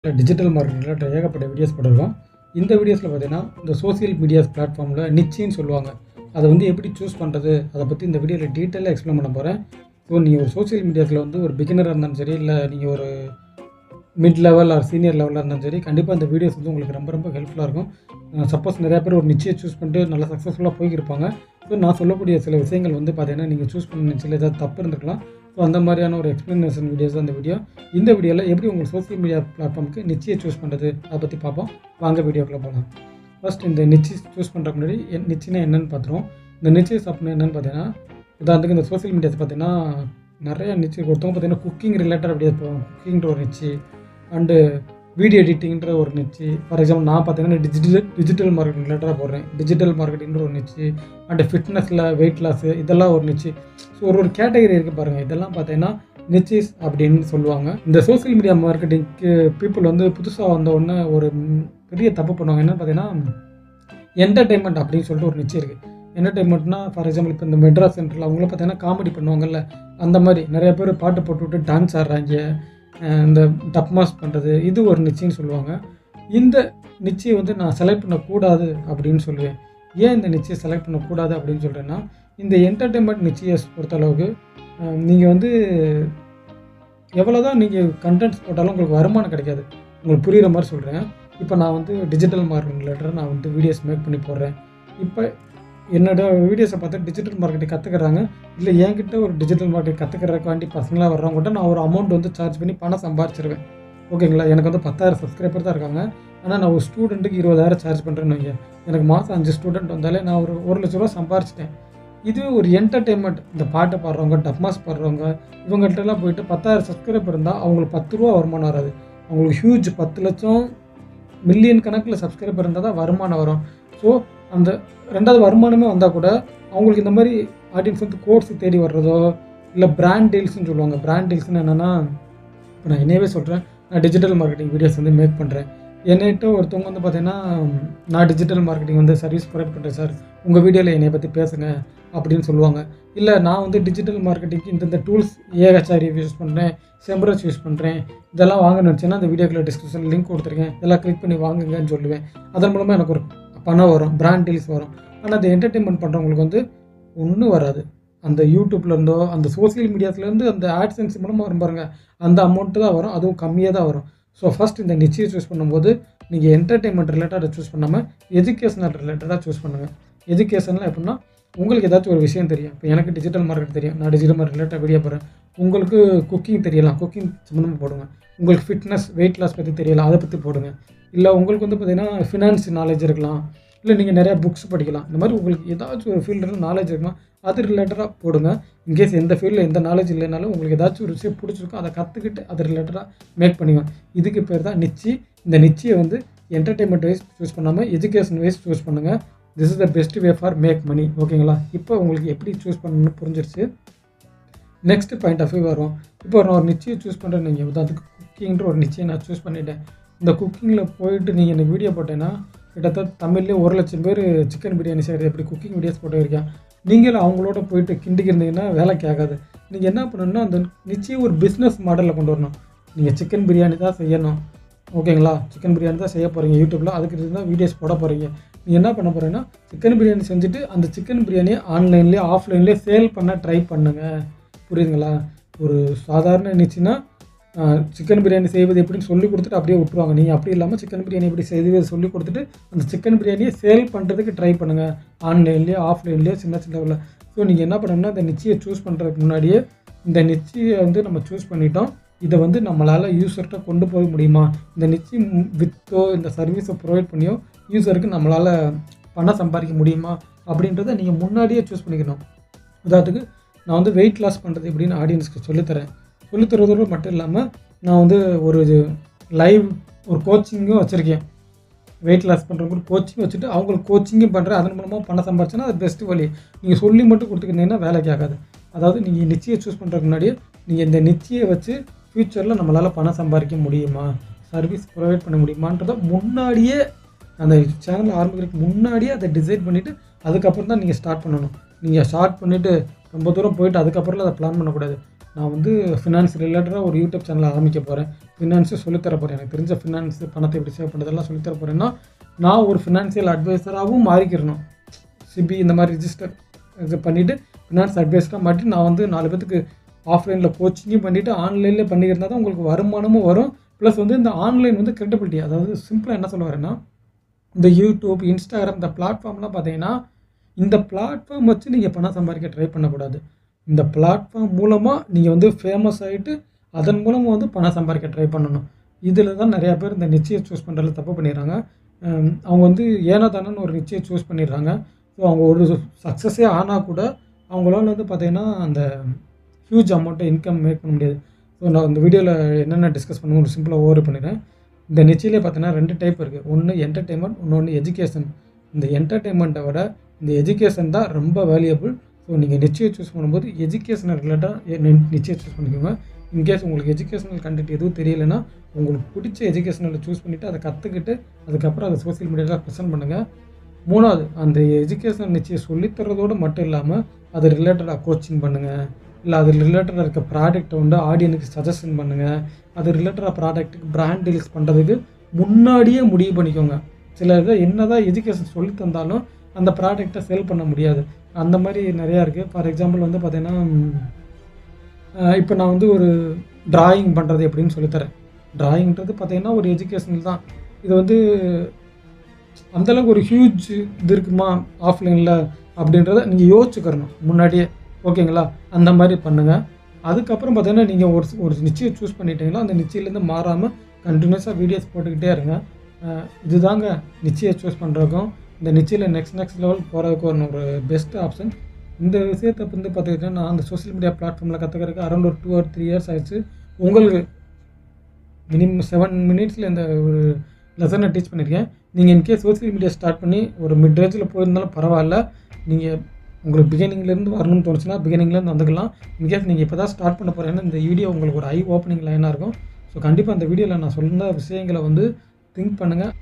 Digital மார்க்கெட்டிங்கில் ஏகப்பட்ட videos போட்டிருக்கோம். இந்த வீடியோஸில் பார்த்தீங்கன்னா, இந்த சோசியல் மீடியாஸ் பிளாட்ஃபார்மில் நிச்சின்னு சொல்லுவாங்க. அதை வந்து எப்படி சூஸ் பண்ணுறது, அதை பற்றி இந்த வீடியோவில் டீட்டெயிலாக எக்ஸ்பிளைன் பண்ண போகிறேன். ஸோ நீங்கள் ஒரு சோசியல் மீடியாஸில் வந்து ஒரு பிகினராக இருந்தாலும் சரி, இல்லை நீங்கள் ஒரு மிட் லெவல் ஆர் சீனியர் லெவலில் இருந்தாலும் சரி, கண்டிப்பாக இந்த வீடியோஸ் வந்து உங்களுக்கு ரொம்ப ரொம்ப ஹெல்ப்ஃபுல்லாக இருக்கும். சப்போஸ் நிறையா பேர் ஒரு நிச்சயை சூஸ் பண்ணிட்டு நல்லா சக்ஸஸ்ஃபுல்லாக போய்க்கிருப்பாங்க. ஸோ நான் சொல்லக்கூடிய சில விஷயங்கள் வந்து பார்த்தீங்கன்னா, நீங்கள் சூஸ் பண்ண நிச்சயில் ஏதாவது தப்பு இருந்திருக்கலாம். ஸோ அந்த மாதிரியான ஒரு எக்ஸ்ப்ளனேஷன் வீடியோஸ் தான் இந்த வீடியோ. இந்த வீடியோவில் எப்படி உங்கள் சோசியல் மீடியா பிளாட்ஃபார்முக்கு நிச்சயை சூஸ் பண்ணுறது அதை பற்றி பார்ப்போம். வாங்க வீடியோக்குள்ளே போகலாம். ஃபர்ஸ்ட் இந்த நிச்சி சூஸ் பண்ணுறதுக்கு முன்னாடி நிச்சினா என்னென்னு பார்த்துருவோம். இந்த நிச்சை சாப்பிட்னா என்னென்னு பார்த்தீங்கன்னா, உதாரணத்துக்கு இந்த சோசியல் மீடியாஸ் பார்த்தீங்கன்னா நிறையா நிச்சயம் ஒருத்தவங்க பார்த்தீங்கன்னா குக்கிங் ரிலேட்டட் வீடியோஸ் போவாங்க. குக்கிங்கிற ஒரு நிச்சி அண்டு வீடியோ எடிட்டிங்கிற ஒரு நிச்சி. ஃபார் எக்ஸாம்பிள் நான் பார்த்தீங்கன்னா டிஜிட்டல் மார்க்கெட்டிங் ரிலேட்டடாக போடுறேன். டிஜிட்டல் மார்க்கெட்டிங்கிற ஒரு நிச்சி அண்டு ஃபிட்னஸில் வெயிட் லாஸு இதெல்லாம் ஒரு நிச்சி. ஸோ ஒரு கேட்டகரி இருக்குது பாருங்கள். இதெல்லாம் பார்த்தீங்கன்னா நிச்சஸ் அப்படின்னு சொல்லுவாங்க. இந்த சோசியல் மீடியா மார்க்கெட்டிங்க்கு பீப்புள் வந்து புதுசாக வந்த உடனே ஒரு பெரிய தப்பு பண்ணுவாங்க. என்னென்னு பார்த்தீங்கன்னா, என்டர்டெயின்மெண்ட் அப்படின்னு சொல்லிட்டு ஒரு நிச்சி இருக்குது. என்டர்டெயின்மெண்ட்னா ஃபார் எக்ஸாம்பிள் இப்போ இந்த மெட்ராஸ் சென்டரில் அவங்கள பார்த்தீங்கன்னா காமெடி பண்ணுவாங்கல்ல, அந்த மாதிரி நிறைய பேர் பாட்டு போட்டுவிட்டு டான்ஸ் ஆடுறாங்க, இந்த டப்மாஸ் பண்ணுறது, இது ஒரு நிச்சயம்னு சொல்லுவாங்க. இந்த நிச்சயம் வந்து நான் செலக்ட் பண்ணக்கூடாது அப்படின்னு சொல்லுவேன். ஏன் இந்த நிச்சயம் செலக்ட் பண்ணக்கூடாது அப்படின்னு சொல்கிறேன்னா, இந்த என்டர்டெயின்மெண்ட் நிச்சயை பொறுத்தளவுக்கு நீங்கள் வந்து எவ்வளோ தான் நீங்கள் கண்டென்ட்ஸ் போட்டாலும் உங்களுக்கு வருமானம் கிடைக்காது. உங்களுக்கு புரிகிற மாதிரி சொல்கிறேன். இப்போ நான் வந்து டிஜிட்டல் மார்க்கெட்டிங் ரிலேட்டடாக நான் வந்து வீடியோஸ் மேக் பண்ணி போடுறேன். இப்போ என்னோடய வீடியோஸை பார்த்து டிஜிட்டல் மார்க்கெட்டிங் கற்றுக்கிறாங்க. இல்லை என்கிட்ட ஒரு டிஜிட்டல் மார்க்கெட்டிங் கற்றுக்கிறதுக்காண்டி பசங்களாக வர்றவங்ககிட்ட நான் ஒரு அமௌண்ட் வந்து சார்ஜ் பண்ணி பணம் சம்பாரிச்சிருவேன். ஓகேங்களா? எனக்கு வந்து 10,000 சப்ஸ்கிரைபர் தான் இருக்காங்க. ஆனால் நான் ஒரு ஸ்டூடெண்ட்டுக்கு 20,000 சார்ஜ் பண்ணுறேன்னு வைங்க. எனக்கு மாதம் 5 ஸ்டூடெண்ட் வந்தாலே நான் ஒரு 1,00,000 சம்பாரிச்சிட்டேன். இதுவே ஒரு என்டர்டெயின்மெண்ட், இந்த பாட்டு பாடுறவங்க, டப்மாஸ் பாடுறவங்க, இவங்கள்ட்டலாம் போயிட்டு 10,000 சப்ஸ்கிரைபர் இருந்தால் அவங்களுக்கு 10 ரூபா வருமானம் வராது. அவங்களுக்கு ஹியூஜ் 10 லட்சம் மில்லியன் கணக்கில் சப்ஸ்கிரைபர் இருந்தால் தான் வருமானம் வரும். ஸோ அந்த ரெண்டாவது வருமானமே வந்தால் கூட அவங்களுக்கு இந்த மாதிரி ஆடியன்ஸ் வந்து கோர்ஸ் தேடி வர்றதோ, இல்லை பிராண்ட் டீல்ஸ்னு சொல்லுவாங்க. பிராண்ட் டீல்ஸ்னு என்னென்னா, இப்போ நான் என்னையவே சொல்கிறேன், நான் டிஜிட்டல் மார்க்கெட்டிங் வீடியோஸ் வந்து மேக் பண்ணுறேன். என்னைட்ட ஒருத்தவங்க வந்து பார்த்தீங்கன்னா, நான் டிஜிட்டல் மார்க்கெட்டிங் வந்து சர்வீஸ் ப்ரொவைட் பண்ணுறேன் சார், உங்கள் வீடியோவில் என்னை பற்றி பேசுங்க அப்படின்னு சொல்லுவாங்க. இல்லை நான் வந்து டிஜிட்டல் மார்க்கெட்டிங்க்கு இந்த டூல்ஸ் ஏஹெச்ஆர் யூஸ் பண்ணுறேன், செம்பரஸ் யூஸ் பண்ணுறேன், இதெல்லாம் வாங்கணும்னு வச்சுன்னா அந்த வீடியோக்குள்ள டிஸ்கிரிப்ஷன் லிங்க் கொடுத்துருக்கேன், இதெல்லாம் கிளிக் பண்ணி வாங்குங்கன்னு சொல்லுவேன். அதன் மூலமாக எனக்கு ஒரு பணம் வரும், பிராண்ட் டீல்ஸ் வரும். ஆனால் அந்த என்டர்டெயின்மெண்ட் பண்ணுறவங்களுக்கு வந்து ஒன்றும் வராது. அந்த யூடியூப்லேருந்தோ அந்த சோசியல் மீடியாஸ்லேருந்து அந்த ஆட்சன்ஸ் மூலமாக வரும் பாருங்கள், அந்த அமௌண்ட்டு தான் வரும். அதுவும் கம்மியாக தான் வரும். ஸோ ஃபஸ்ட் இந்த நிச்சயை சூஸ் பண்ணும்போது நீங்கள் என்டர்டெயின்மெண்ட் ரிலேட்டடாக சூஸ் பண்ணாமல் எஜுகேஷனல் ரிலேட்டடாக சூஸ் பண்ணுங்கள். எஜுகேஷனில் எப்படின்னா, உங்களுக்கு ஏதாச்சும் ஒரு விஷயம் தெரியும். இப்போ எனக்கு டிஜிட்டல் மார்க்கெட் தெரியும், நான் டிஜிட்டல் மார்க்கெட் ரிலேட்டடாக வீடியோ போடுறேன். உங்களுக்கு குக்கிங் தெரியலாம், குக்கிங் சம்மந்தமாக போடுங்க. உங்களுக்கு ஃபிட்னஸ் வெயிட் லாஸ் பற்றி தெரியலாம், அதை பற்றி போடுங்க. இல்லை உங்களுக்கு வந்து பார்த்திங்கன்னா ஃபினான்ஸ் நாலேஜ் இருக்கலாம், இல்லை நீங்கள் நிறையா புக்ஸ் படிக்கலாம். இந்த மாதிரி உங்களுக்கு ஏதாச்சும் ஒரு ஃபீல்டில் நாலேஜ் இருக்குமா, அது ரிலேட்டடாக போடுங்க. இன்கேஸ் எந்த ஃபீல்டில் எந்த நாலேஜ் இல்லைனாலும் உங்களுக்கு ஏதாச்சும் ஒரு விஷயம் பிடிச்சிருக்கும், அதை கற்றுக்கிட்டு அது ரிலேட்டடாக மேக் பண்ணிக்கலாம். இதுக்கு பேர் தான் நிச்சி. இந்த நிச்சியை வந்து என்டர்டெயின்மெண்ட் வைஸ் சூஸ் பண்ணாமல் எஜுகேஷன் வைஸ் சூஸ் பண்ணுங்கள். This is the best way for make money. ஓகேங்களா? இப்போ உங்களுக்கு எப்படி சூஸ் பண்ணணும்னு புரிஞ்சிருச்சு. நெக்ஸ்ட் பாயிண்ட் ஆஃப் வியூ வரும். இப்போ நான் ஒரு நிச்சயை சூஸ் பண்ணுறேன். நீங்கள் உதாரணத்துக்கு குக்கிங்கிற ஒரு நிச்சயை நான் சூஸ் பண்ணிட்டேன். இந்த குக்கிங்கில் போயிட்டு நீங்கள் எனக்கு வீடியோ போட்டேன்னா கிட்டத்தட்ட தமிழ்லேயே 1,00,000 பேர் சிக்கன் பிரியாணி செய்கிறது எப்படி குக்கிங் வீடியோஸ் போட்டு இருக்கேன். நீங்களும் அவங்களோட போயிட்டு கிண்டிக்கு இருந்தீங்கன்னா வேலைக்கு ஆகாது. நீங்கள் என்ன பண்ணணும்னா, அந்த நிச்சயம் ஒரு பிஸ்னஸ் மாடலில் கொண்டு வரணும். நீங்கள் சிக்கன் பிரியாணி தான் செய்யணும். ஓகேங்களா? சிக்கன் பிரியாணி தான் செய்ய போகிறீங்க யூடியூப்பில், அதுக்கு தான் வீடியோஸ் போட போகிறீங்க. நீங்கள் என்ன பண்ண போகிறீங்கன்னா, சிக்கன் பிரியாணி செஞ்சுட்டு அந்த சிக்கன் பிரியாணியை ஆன்லைன்லேயே ஆஃப்லைன்லேயே சேல் பண்ண ட்ரை பண்ணுங்கள். புரியுதுங்களா? ஒரு சாதாரண நிச்சயம்னா சிக்கன் பிரியாணி செய்வது எப்படின்னு சொல்லி கொடுத்துட்டு அப்படியே விட்டுருவாங்க. நீங்கள் அப்படி இல்லாமல் சிக்கன் பிரியாணி எப்படி செய்வது சொல்லி கொடுத்துட்டு அந்த சிக்கன் பிரியாணியை சேல் பண்ணுறதுக்கு ட்ரை பண்ணுங்கள். ஆன்லைன்லேயே ஆஃப்லைன்லேயே சின்ன சின்ன லெவலில். ஸோ நீங்கள் என்ன பண்ணணும்னா, இந்த நிச்சயை சூஸ் பண்ணுறதுக்கு முன்னாடியே இந்த நிச்சயை வந்து நம்ம சூஸ் பண்ணிட்டோம், இதை வந்து நம்மளால் யூஸர்கிட்ட கொண்டு போக முடியுமா, இந்த நிச்சயம் விற்றோ இந்த சர்வீஸை ப்ரொவைட் பண்ணியோ யூஸருக்கு நம்மளால் பணம் சம்பாதிக்க முடியுமா அப்படின்றத நீங்கள் முன்னாடியே சூஸ் பண்ணிக்கணும். உதாரணத்துக்கு நான் வந்து வெயிட் லாஸ் பண்ணுறது எப்படின்னு ஆடியன்ஸ்க்கு சொல்லித்தரேன். சொல்லித்தரதோடு மட்டும் இல்லாமல் நான் வந்து ஒரு லைவ் ஒரு கோச்சிங்கும் வச்சுருக்கேன். வெயிட் லாஸ் பண்ணுறவங்களுக்கு கோச்சிங் வச்சுட்டு அவங்களுக்கு கோச்சிங்கும் பண்ணுறேன். அதன் மூலமாக பணம் சம்பாதிச்சேன்னா அது பெஸ்ட் வழி. நீங்கள் சொல்லி மட்டும் கொடுத்துக்கிட்டீங்கன்னா வேலைக்கு ஆகாது. அதாவது நீங்கள் நிச்சயை சூஸ் பண்ணுறதுக்கு முன்னாடியே நீங்கள் இந்த நிச்சயை வச்சு ஃப்யூச்சரில் நம்மளால் பணம் சம்பாதிக்க முடியுமா, சர்வீஸ் ப்ரொவைட் பண்ண முடியுமான்றதை முன்னாடியே அந்த சேனல் ஆரம்பிக்கிறதுக்கு முன்னாடியே அதை டிசைட் பண்ணிவிட்டு அதுக்கப்புறம் தான் நீங்கள் ஸ்டார்ட் பண்ணணும். நீங்கள் ஸ்டார்ட் பண்ணிவிட்டு ரொம்ப தூரம் போயிட்டு அதுக்கப்புறம் அதை பிளான் பண்ணக்கூடாது. நான் வந்து ஃபினான்ஸ் ரிலேட்டடாக ஒரு யூடியூப் சேனல் ஆரம்பிக்க போகிறேன், ஃபினான்ஸு சொல்லித்தர போகிறேன், எனக்கு தெரிஞ்ச ஃபினான்ஸு பணத்தை எப்படி சேவ் பண்ணுறதெல்லாம் சொல்லித்தர போகிறேன்னா நான் ஒரு ஃபினான்ஷியல் அட்வைசராகவும் மாறிக்கிறணும். சிபி இந்த மாதிரி ரிஜிஸ்டர் இது பண்ணிவிட்டு ஃபினான்ஸ் அட்வைஸராக மாட்டி நான் வந்து 4 பேத்துக்கு ஆஃப்லைனில் கோச்சிங்கும் பண்ணிவிட்டு ஆன்லைனில் பண்ணிக்கிறதா தான் உங்களுக்கு வருமானமும் வரும். ப்ளஸ் வந்து இந்த ஆன்லைன் வந்து கிரெடிபிலிட்டி, அதாவது சிம்பிளாக என்ன சொல்ல வரேன்னா இந்த யூடியூப், இன்ஸ்டாகிராம் இந்த பிளாட்ஃபார்ம்லாம் பார்த்தீங்கன்னா இந்த பிளாட்ஃபார்ம் வச்சு நீங்கள் பணம் சம்பாதிக்க ட்ரை பண்ணக்கூடாது. இந்த பிளாட்ஃபார்ம் மூலமாக நீங்கள் வந்து ஃபேமஸ் ஆகிட்டு அதன் மூலமாக வந்து பணம் சம்பாதிக்க ட்ரை பண்ணணும். இதில் தான் நிறையா பேர் இந்த நிச்சயம் சூஸ் பண்ணுறதுல தப்பு பண்ணிடுறாங்க. அவங்க வந்து ஏனோ தானோன்னு ஒரு நிச்சயம் சூஸ் பண்ணிடுறாங்க. ஸோ அவங்க ஒரு சக்ஸஸே ஆனால் கூட அவங்களால வந்து பார்த்திங்கன்னா அந்த ஹியூஜ் அமௌண்ட்டை இன்கம் மேக் பண்ண முடியாது. ஸோ நான் இந்த வீடியோவில் என்னென்ன டிஸ்கஸ் பண்ணணும் ஒரு சிம்பிளாக ஓவர் பண்ணிடுறேன். இந்த நிச்சயிலே பார்த்தீங்கன்னா 2 டைப் இருக்குது. ஒன்று என்டர்டெயின்மெண்ட், இன்னொன்று எஜுகேஷன். இந்த என்டர்டெயின்மெண்ட்டை விட இந்த எஜுகேஷன் தான் ரொம்ப வேல்யூபிள். ஸோ நீங்கள் நிச்சயம் சூஸ் பண்ணும்போது எஜுகேஷனை ரிலேட்டாக நிச்சயம் சூஸ் பண்ணிக்கோங்க. இன்கேஸ் உங்களுக்கு எஜுகேஷனல் கண்டென்ட் எதுவும் தெரியலைன்னா உங்களுக்கு பிடிச்ச எஜுகேஷனில் சூஸ் பண்ணிவிட்டு அதை கற்றுக்கிட்டு அதுக்கப்புறம் அதை சோசியல் மீடியாவில் ப்ரெசென்ட் பண்ணுங்கள். 3வது அந்த எஜுகேஷனல் நிச்சயம் சொல்லித்தரதோடு மட்டும் இல்லாமல் அது ரிலேட்டடாக கோச்சிங் பண்ணுங்கள். இல்லை அது ரிலேட்டடாக இருக்க ப்ராடக்ட்டை வந்து ஆடியனுக்கு சஜஷன் பண்ணுங்கள். அது ரிலேட்டடாக ப்ராடக்ட்டுக்கு பிராண்ட் டீல்ஸ் பண்ணுறதுக்கு முன்னாடியே முடிவு பண்ணிக்கோங்க. சில இதை என்ன தான் எஜுகேஷன் சொல்லி தந்தாலும் அந்த ப்ராடக்டை சேல் பண்ண முடியாது. அந்த மாதிரி நிறையா இருக்குது. ஃபார் எக்ஸாம்பிள் வந்து பார்த்திங்கன்னா இப்போ நான் வந்து ஒரு ட்ராயிங் பண்ணுறது எப்படின்னு சொல்லித்தரேன். ட்ராயிங்கிறது பார்த்திங்கன்னா ஒரு எஜுகேஷனல் தான். இது வந்து அந்தளவுக்கு ஒரு ஹியூஜ் இது இருக்குமா ஆஃப்லைனில் அப்படின்றத நீங்கள் யோசிச்சுக்கிறணும் முன்னாடியே. ஓகேங்களா? அந்த மாதிரி பண்ணுங்கள். அதுக்கப்புறம் பார்த்தீங்கன்னா நீங்கள் ஒரு நிச்சயம் சூஸ் பண்ணிட்டீங்களா அந்த நிச்சயிலேருந்து மாறாமல் கண்டினியூஸாக வீடியோஸ் போட்டுக்கிட்டே இருங்க. இதுதாங்க நிச்சயம் சூஸ் பண்ணுறதுக்கும் இந்த நிச்சயில் நெக்ஸ்ட் லெவல் போகிறதுக்கும் ஒரு பெஸ்ட் ஆப்ஷன். இந்த விஷயத்தை வந்து பார்த்துக்கிட்டா நான் அந்த சோஷியல் மீடியா பிளாட்ஃபார்மில் கற்றுக்கிறதுக்கு அரௌண்ட் ஒரு 2 or 3 years ஆயிடுச்சு. உங்களுக்கு மினிமம் 7 minutesல இந்த ஒரு லெசனை டீச் பண்ணியிருக்கேன். நீங்கள் இன்கேஸ் சோஷியல் மீடியா ஸ்டார்ட் பண்ணி ஒரு மிட் ரேஞ்சில் போயிருந்தாலும் பரவாயில்ல. நீங்கள் உங்களுக்கு பிகினிங்லேருந்து வரணும்னு தோணுச்சுன்னா பிகினிங்லேருந்து வந்துக்கலாம். இன்கேஸ் நீங்கள் இப்போ தான் ஸ்டார்ட் பண்ண போகிறீங்கன்னா இந்த வீடியோ உங்களுக்கு ஒரு ஐ ஓப்பனிங் லைனாக இருக்கும். ஸோ கண்டிப்பாக அந்த வீடியோவில் நான் சொன்ன விஷயங்களை வந்து திங்க் பண்ணுங்கள்.